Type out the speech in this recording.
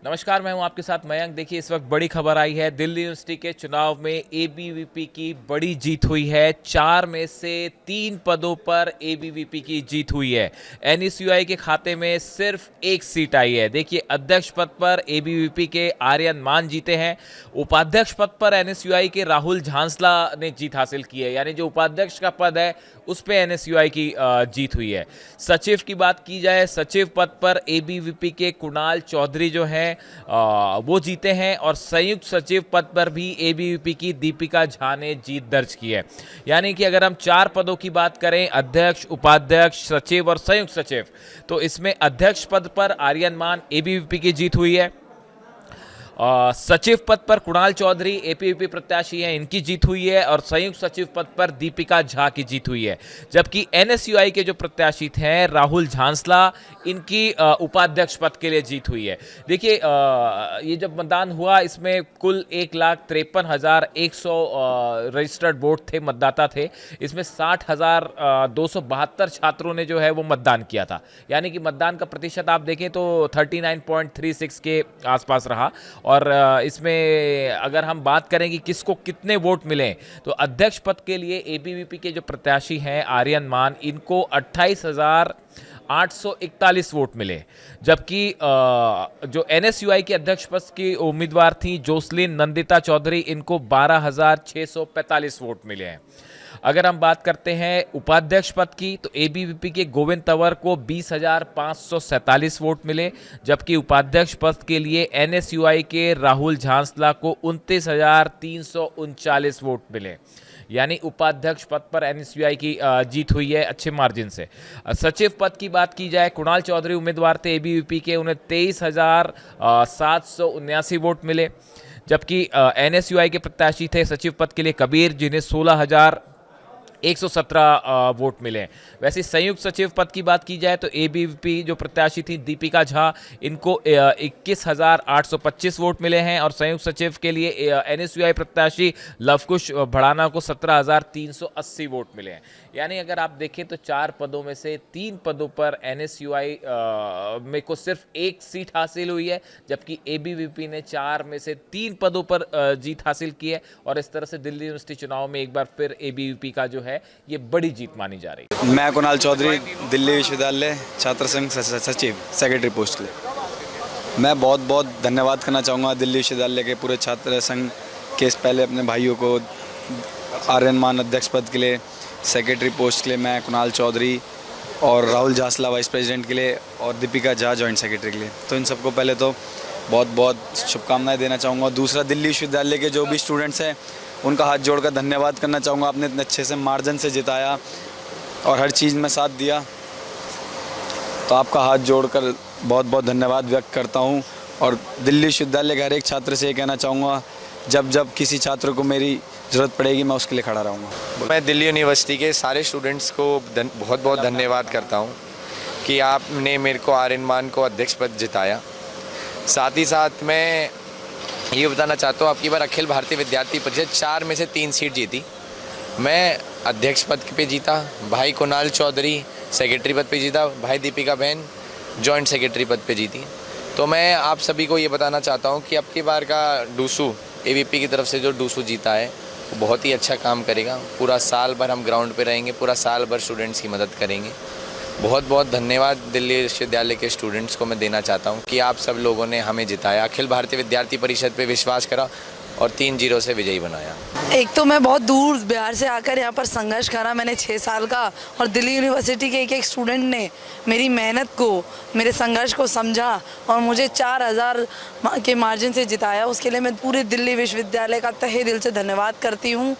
नमस्कार, मैं हूं आपके साथ मयंक। देखिए, इस वक्त बड़ी खबर आई है। दिल्ली यूनिवर्सिटी के चुनाव में एबीवीपी की बड़ी जीत हुई है। 4 में से 3 पदों पर एबीवीपी की जीत हुई है। एनएसयूआई के खाते में सिर्फ एक सीट आई है। देखिए, अध्यक्ष पद पर एबीवीपी के आर्यन मान जीते हैं। उपाध्यक्ष पद पर एनएसयूआई के राहुल झांसला ने जीत हासिल की है। यानी जो उपाध्यक्ष का पद है उस पे एनएसयूआई की जीत हुई है। सचिव की बात की जाए, सचिव पद पर एबीवीपी के कुणाल चौधरी जो हैं वो जीते हैं, और संयुक्त सचिव पद पर भी एबीवीपी की दीपिका झा ने जीत दर्ज की है। यानी कि अगर हम 4 पदों की बात करें, अध्यक्ष, उपाध्यक्ष, सचिव और संयुक्त सचिव, तो इसमें अध्यक्ष पद पर आर्यन मान एबीवीपी की जीत हुई है। सचिव पद पर कुणाल चौधरी एबीवीपी प्रत्याशी हैं, इनकी जीत हुई है, और संयुक्त सचिव पद पर दीपिका झा की जीत हुई है। जबकि एनएसयूआई के जो प्रत्याशी थे राहुल झांसला, इनकी उपाध्यक्ष पद के लिए जीत हुई है। देखिए, ये जब मतदान हुआ इसमें कुल 1,53,100 रजिस्टर्ड वोट थे, मतदाता थे। इसमें 60,272 छात्रों ने जो है वो मतदान किया था। यानी कि मतदान का प्रतिशत आप देखें तो 39.36 के आसपास रहा। और इसमें अगर हम बात करें कि किसको कितने वोट मिले, तो अध्यक्ष पद के लिए एबीवीपी के जो प्रत्याशी हैं आर्यन मान, इनको 28,841 वोट मिले। जबकि जो एनएसयूआई के अध्यक्ष पद की उम्मीदवार थी जोसलिन नंदिता चौधरी, इनको 12,645 वोट मिले हैं। अगर हम बात करते हैं उपाध्यक्ष पद की, तो एबीवीपी के गोविंद तंवर को 20,547 वोट मिले। जबकि उपाध्यक्ष पद के लिए एनएसयूआई के राहुल झांसला को 29,339 वोट मिले। यानी उपाध्यक्ष पद पर एनएसयूआई की जीत हुई है अच्छे मार्जिन से। सचिव पद की बात की जाए, कुणाल चौधरी उम्मीदवार थे एबीवीपी के, उन्हें 23,779 वोट मिले। जबकि एनएसयूआई के प्रत्याशी थे सचिव पद के लिए कबीर, जिन्हें 16,117 वोट मिले। वैसे संयुक्त सचिव पद की बात की जाए तो एबीवीपी जो प्रत्याशी थी दीपिका झा, इनको 21,825 वोट मिले हैं, और संयुक्त सचिव के लिए एनएसयूआई प्रत्याशी लवकुश भड़ाना को 17,380 वोट मिले हैं। यानी अगर आप देखें तो 4 पदों में से 3 पदों पर एनएसयूआई में को सिर्फ एक सीट हासिल हुई है, जबकि एबीवीपी ने 4 में से 3 पदों पर जीत हासिल की है। और इस तरह से दिल्ली यूनिवर्सिटी चुनाव में एक बार फिर एबीवीपी का जो है ये बड़ी जीत मानी जा रही है। मैं कुणाल चौधरी, दिल्ली विश्वविद्यालय छात्र संघ सचिव सेक्रेटरी पोस्ट के लिए। मैं बहुत बहुत धन्यवाद करना चाहूँगा दिल्ली विश्वविद्यालय के पूरे छात्र संघ के पहले अपने भाइयों को, आर्यन मान अध्यक्ष पद के लिए, सेक्रेटरी पोस्ट के लिए मैं कुणाल चौधरी, और राहुल झांसला वाइस प्रेसिडेंट के लिए, और दीपिका झा जॉइंट सेक्रेटरी के लिए। तो इन सबको पहले तो बहुत बहुत शुभकामनाएं देना चाहूँगा। दूसरा, दिल्ली विश्वविद्यालय के जो भी स्टूडेंट्स हैं उनका हाथ जोड़कर धन्यवाद करना चाहूँगा। आपने इतने अच्छे से मार्जिन से जिताया और हर चीज़ में साथ दिया, तो आपका हाथ जोड़कर बहुत बहुत धन्यवाद व्यक्त करता हूँ। और दिल्ली विश्वविद्यालय के हर एक छात्र से ये कहना चाहूँगा, जब जब किसी छात्र को मेरी ज़रूरत पड़ेगी मैं उसके लिए खड़ा रहूँगा। मैं दिल्ली यूनिवर्सिटी के सारे स्टूडेंट्स को बहुत बहुत धन्यवाद करता हूँ कि आपने मेरे को आर्यन मान को अध्यक्ष पद जिताया। साथ ही साथ मैं ये बताना चाहता हूँ, आपकी बार अखिल भारतीय विद्यार्थी परिषद 4 में से 3 सीट जीती। मैं अध्यक्ष पद पे जीता, भाई कुणाल चौधरी सेक्रेटरी पद पे जीता, भाई दीपिका बहन जॉइंट सेक्रेटरी पद पे जीती। तो मैं आप सभी को ये बताना चाहता हूँ कि अब की बार का डूसू, एबीवीपी की तरफ से जो डूसू जीता है वो बहुत ही अच्छा काम करेगा। पूरा साल भर हम ग्राउंड पे रहेंगे, पूरा साल भर स्टूडेंट्स की मदद करेंगे। बहुत बहुत धन्यवाद दिल्ली विश्वविद्यालय के स्टूडेंट्स को मैं देना चाहता हूं कि आप सब लोगों ने हमें जिताया, अखिल भारतीय विद्यार्थी परिषद पे विश्वास करा और 3-0 से विजयी बनाया। एक तो मैं बहुत दूर बिहार से आकर यहाँ पर संघर्ष करा मैंने 6 साल का, और दिल्ली यूनिवर्सिटी के एक स्टूडेंट ने मेरी मेहनत को, मेरे संघर्ष को समझा और मुझे 4,000 के मार्जिन से जिताया। उसके लिए मैं पूरे दिल्ली विश्वविद्यालय का तहे दिल से धन्यवाद करती हूँ।